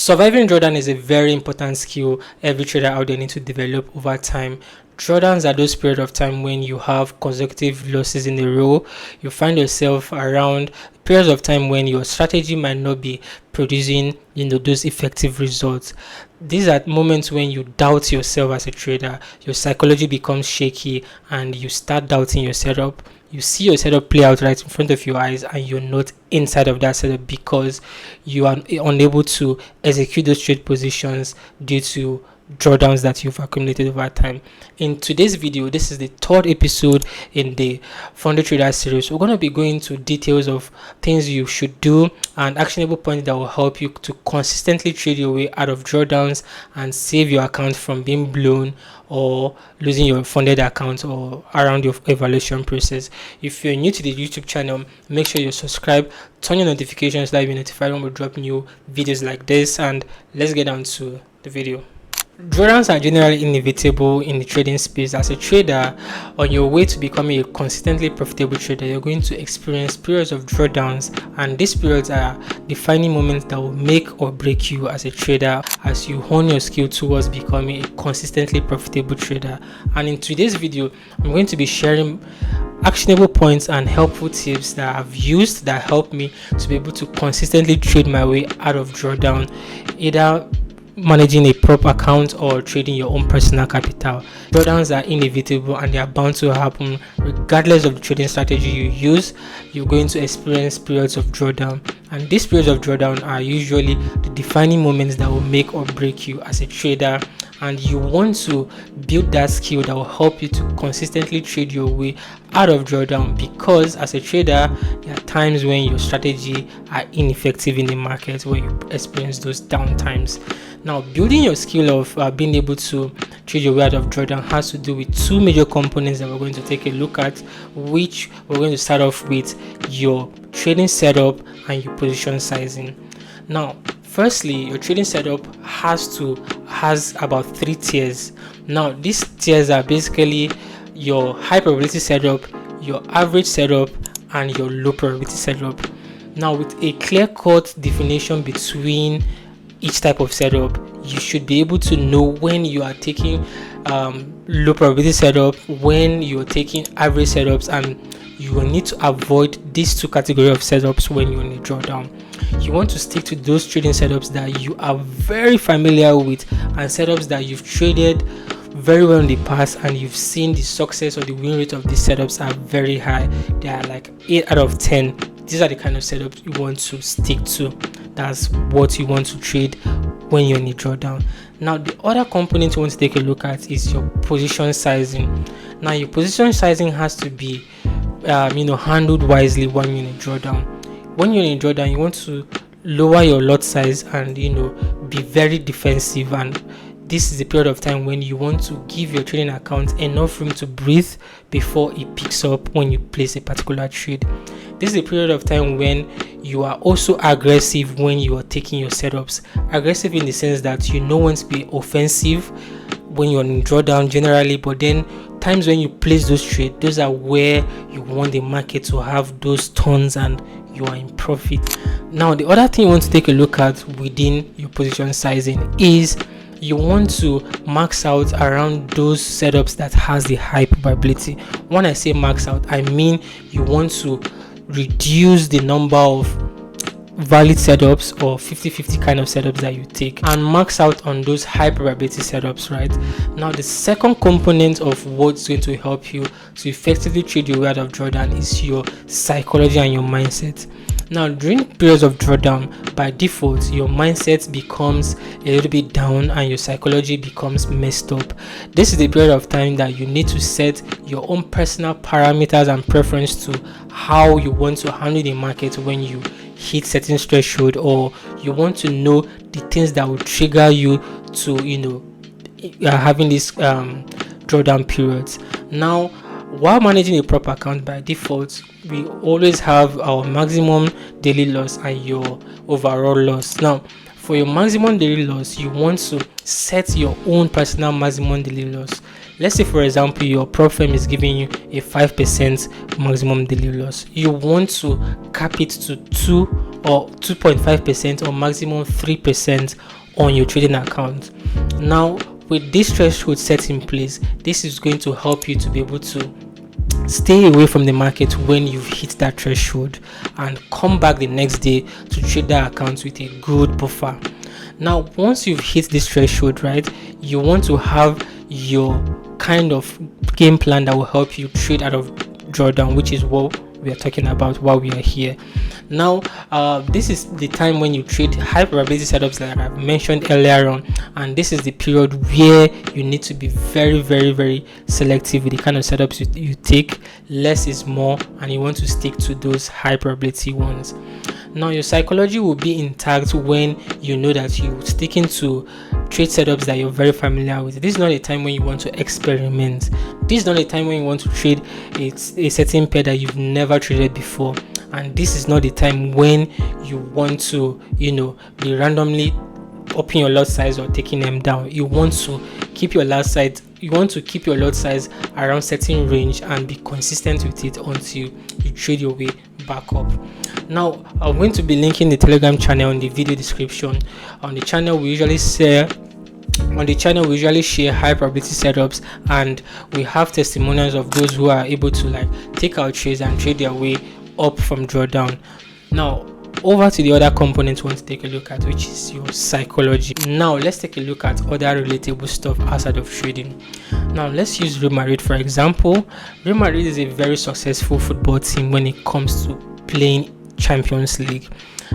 Surviving drawdown is a very important skill every trader out there needs to develop over time. Drawdowns are those periods of time when you have consecutive losses in a row. You find yourself around periods of time when your strategy might not be producing, those effective results. These are moments when you doubt yourself as a trader. Your psychology becomes shaky and you start doubting your setup. You see your setup play out right in front of your eyes and you're not inside of that setup because you are unable to execute those trade positions due to drawdowns that you've accumulated over time. In today's video, this is the third episode in the Founder Trader series. We're going to be going into details of things you should do and actionable points that will help you to consistently trade your way out of drawdowns and save your account from being blown or losing your funded account or around your evaluation process. If you're new to the YouTube channel, make sure you subscribe, turn your notifications so that you'll be notified when we drop new videos like this, and let's get down to the video. Drawdowns are generally inevitable in the trading space. As a trader, on your way to becoming a consistently profitable trader, you're going to experience periods of drawdowns, and these periods are defining moments that will make or break you as a trader as you hone your skill towards becoming a consistently profitable trader. And in today's video, I'm going to be sharing actionable points and helpful tips that I've used that help me to be able to consistently trade my way out of drawdown, either managing a prop account or trading your own personal capital. Drawdowns are inevitable and they are bound to happen regardless of the trading strategy you use. You're going to experience periods of drawdown, and these periods of drawdown are usually the defining moments that will make or break you as a trader, and you want to build that skill that will help you to consistently trade your way out of drawdown, because as a trader there are times when your strategy are ineffective in the market where you experience those down times. Now, building your skill of being able to trade your way out of drawdown has to do with two major components that we're going to take a look at, which we're going to start off with your trading setup and your position sizing. Now, firstly, your trading setup has about 3 tiers. Now, these tiers are basically your high probability setup, your average setup, and your low probability setup. Now, with a clear-cut definition between each type of setup, you should be able to know when you are taking low probability setup, when you are taking average setups, and you will need to avoid these two categories of setups when you're in a drawdown. You want to stick to those trading setups that you are very familiar with and setups that you've traded very well in the past and you've seen the success or the win rate of these setups are very high. They are like 8 out of 10. These are the kind of setups you want to stick to. That's what you want to trade when you're in a drawdown. Now, the other component you want to take a look at is your position sizing. Now, your position sizing has to be handled wisely when you're in a drawdown. When you're in a drawdown, you want to lower your lot size and be very defensive, and this is the period of time when you want to give your trading account enough room to breathe before it picks up when you place a particular trade. This is a period of time when you are also aggressive when you are taking your setups. Aggressive in the sense that you know when to be offensive when you're in drawdown generally, but then times when you place those trades, those are where you want the market to have those turns and you are in profit. Now, the other thing you want to take a look at within your position sizing is you want to max out around those setups that has the high probability. When I say max out, I mean you want to reduce the number of valid setups or 50-50 kind of setups that you take and max out on those high probability setups, right? Now, the second component of what's going to help you to effectively trade your way out of drawdown is your psychology and your mindset. Now, during periods of drawdown, by default, your mindset becomes a little bit down and your psychology becomes messed up. This is the period of time that you need to set your own personal parameters and preference to how you want to handle the market when you hit certain threshold, or you want to know the things that will trigger you to having these drawdown periods. Now, while managing a prop account, by default we always have our maximum daily loss and your overall loss. Now, for your maximum daily loss, you want to set your own personal maximum daily loss. Let's say, for example, your prop firm is giving you a 5% maximum daily loss. You want to cap it to 2 or 2.5% or maximum 3% on your trading account. Now, with this threshold set in place, this is going to help you to be able to stay away from the market when you've hit that threshold and come back the next day to trade that account with a good buffer. Now, once you've hit this threshold, right, you want to have your kind of game plan that will help you trade out of drawdown, which is what we are talking about while we are here. Now, this is the time when you trade high probability setups like I've mentioned earlier on, and this is the period where you need to be very, very, very selective with the kind of setups you take. Less is more, and you want to stick to those high probability ones. Now, your psychology will be intact when you know that you're sticking to trade setups that you're very familiar with. This is not a time when you want to experiment. This is not a time when you want to trade a certain pair that you've never traded before. And this is not the time when you want to, be randomly upping your lot size or taking them down. You want to keep your lot size. You want to keep your lot size around certain range and be consistent with it until you trade your way back up. Now, I'm going to be linking the Telegram channel in the video description. On the channel, we usually share high probability setups, and we have testimonials of those who are able to take our trades and trade their way up from drawdown. Now, over to the other component we want to take a look at, which is your psychology. Now, let's take a look at other relatable stuff outside of trading. Now, let's use Real Madrid for example. Real Madrid is a very successful football team when it comes to playing Champions League.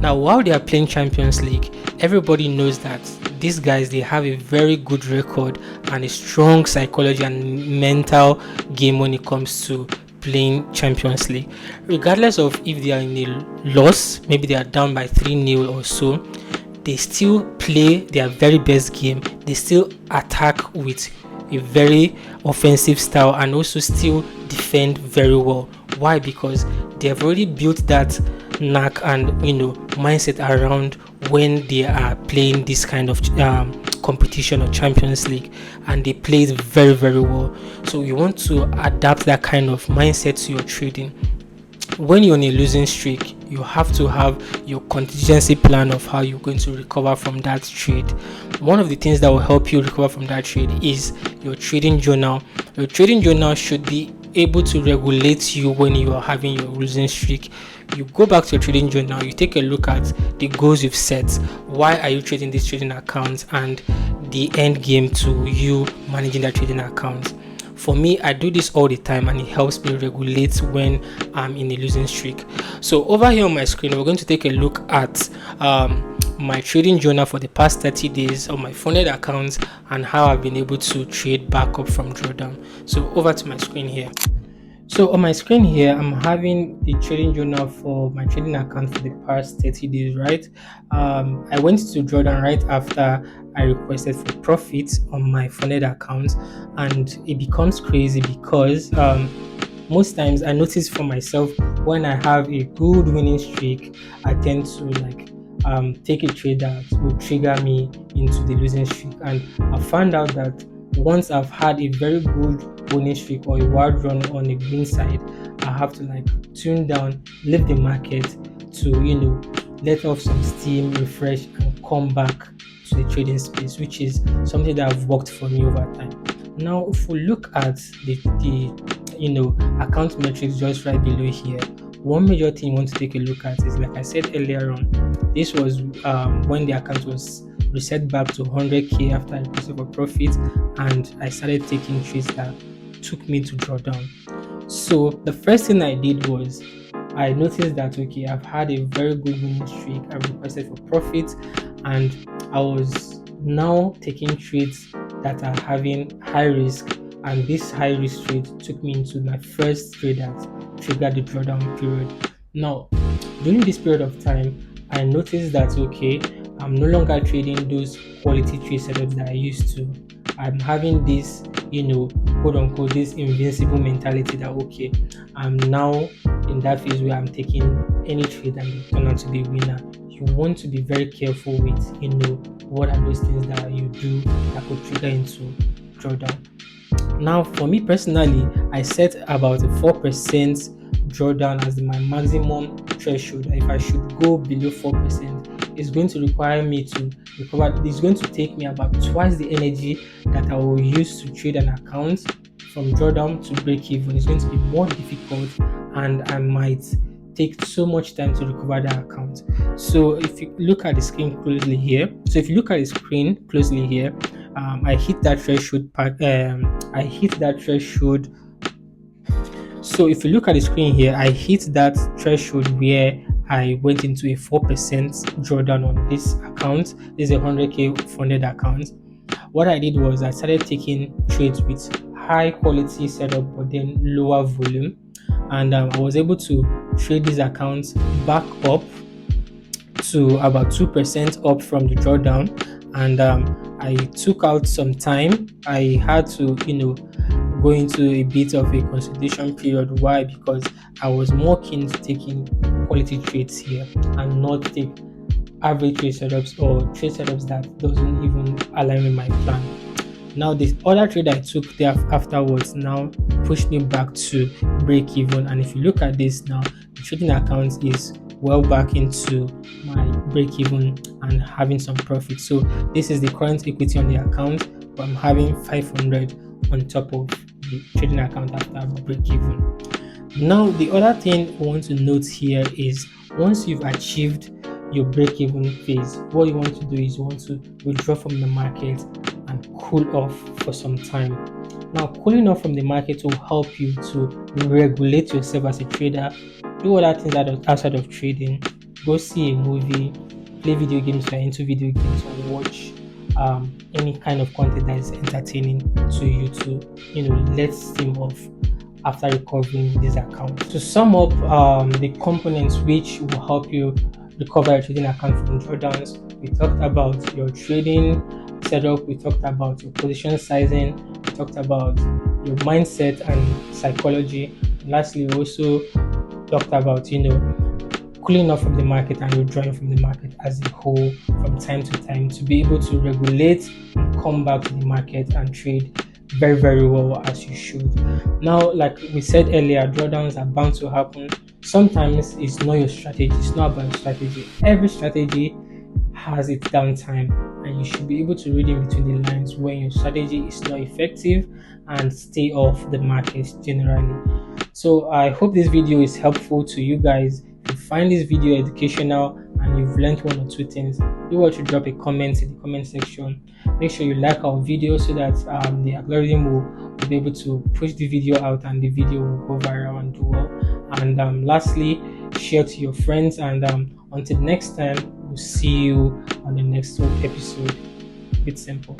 Now, while they are playing Champions League, everybody knows that these guys, they have a very good record and a strong psychology and mental game when it comes to playing Champions League. Regardless of if they are in a loss, maybe they are down by 3-0 or so, they still play their very best game. They still attack with a very offensive style and also still defend very well. Why? Because they have already built that knack and mindset around when they are playing this kind of competition or Champions League, and they play it very, very well. So you want to adapt that kind of mindset to your trading. When you're on a losing streak, you have to have your contingency plan of how you're going to recover from that trade. One of the things that will help you recover from that trade is your trading journal. Your trading journal should be able to regulate you when you are having your losing streak. You go back to your trading journal, you take a look at the goals you've set. Why are you trading this trading account, and the end game to you managing that trading account. For me, I do this all the time, and it helps me regulate when I'm in a losing streak. So over here on my screen, we're going to take a look at my trading journal for the past 30 days on my funded accounts and how I've been able to trade back up from drawdown. So over to my screen here. So on my screen here, I'm having the trading journal for my trading account for the past 30 days, right? I went to drawdown right after I requested for profits on my funded account, and it becomes crazy because most times I notice for myself when I have a good winning streak, I tend to take a trade that will trigger me into the losing streak. And I found out that once I've had a very good winning streak or a wild run on the green side, I have to tune down, leave the market to let off some steam, refresh, and come back to the trading space, which is something that have worked for me over time. Now, if we look at the account metrics just right below here, one major thing you want to take a look at is, like I said earlier on, this was when the account was reset back to 100k after I requested for profit, and I started taking trades that took me to drawdown. So the first thing I did was I noticed that okay, I've had a very good winning streak, I've requested for profit, and I was now taking trades that are having high risk, and this high risk trade took me into my first trade that triggered the drawdown period. Now, during this period of time, I noticed that okay, I'm no longer trading those quality trade setups that I used to. I'm having this, quote unquote, this invincible mentality that okay, I'm now in that phase where I'm taking any trade and turn out to be a winner. You want to be very careful with, what are those things that you do that could trigger into drawdown. Now, for me personally, I set about a 4% drawdown as my maximum threshold. If I should go below 4%, it's going to require me to recover. It's going to take me about twice the energy that I will use to trade an account from drawdown to break even. It's going to be more difficult, and I might take so much time to recover that account. So if you look at the screen closely here, I hit that threshold. I hit that threshold. So if you look at the screen here, I hit that threshold where I went into a 4% drawdown on this account. This is a 100k funded account. What I did was I started taking trades with high quality setup but then lower volume, and I was able to trade these accounts back up to about 2% up from the drawdown. And I took out some time. I had to go into a bit of a consolidation period. Why? Because I was more keen to taking quality trades here and not take average trade setups or trade setups that doesn't even align with my plan. Now this other trade I took there afterwards now pushed me back to break even. And if you look at this now, the trading account is well back into my break even and having some profit. So this is the current equity on the account, but I'm having 500 on top of the trading account after break even. Now the other thing I want to note here is once you've achieved your break even phase, what you want to do is you want to withdraw from the market and cool off for some time. Now cooling off from the market will help you to regulate yourself as a trader, do other things outside of trading, go see a movie, play video games if you're into video games, or watch any kind of content that is entertaining to you to let steam off after recovering this account. To sum up the components which will help you recover your trading account from drawdowns, we talked about your trading setup, we talked about your position sizing, we talked about your mindset and psychology. And lastly, we also talked about cooling off from the market and withdrawing from the market as a whole from time to time to be able to regulate and come back to the market and trade very, very well as you should. Now, like we said earlier, drawdowns are bound to happen. Sometimes it's not your strategy, it's not about strategy. Every strategy has its downtime, and you should be able to read in between the lines when your strategy is not effective and stay off the market generally. So I hope this video is helpful to you guys. If you find this video educational and you've learned one or two things, do want to drop a comment in the comment section. Make sure you like our video so that the algorithm will be able to push the video out and the video will go viral and do well. And lastly, share to your friends, and until next time, we'll see you on the next episode. It's simple.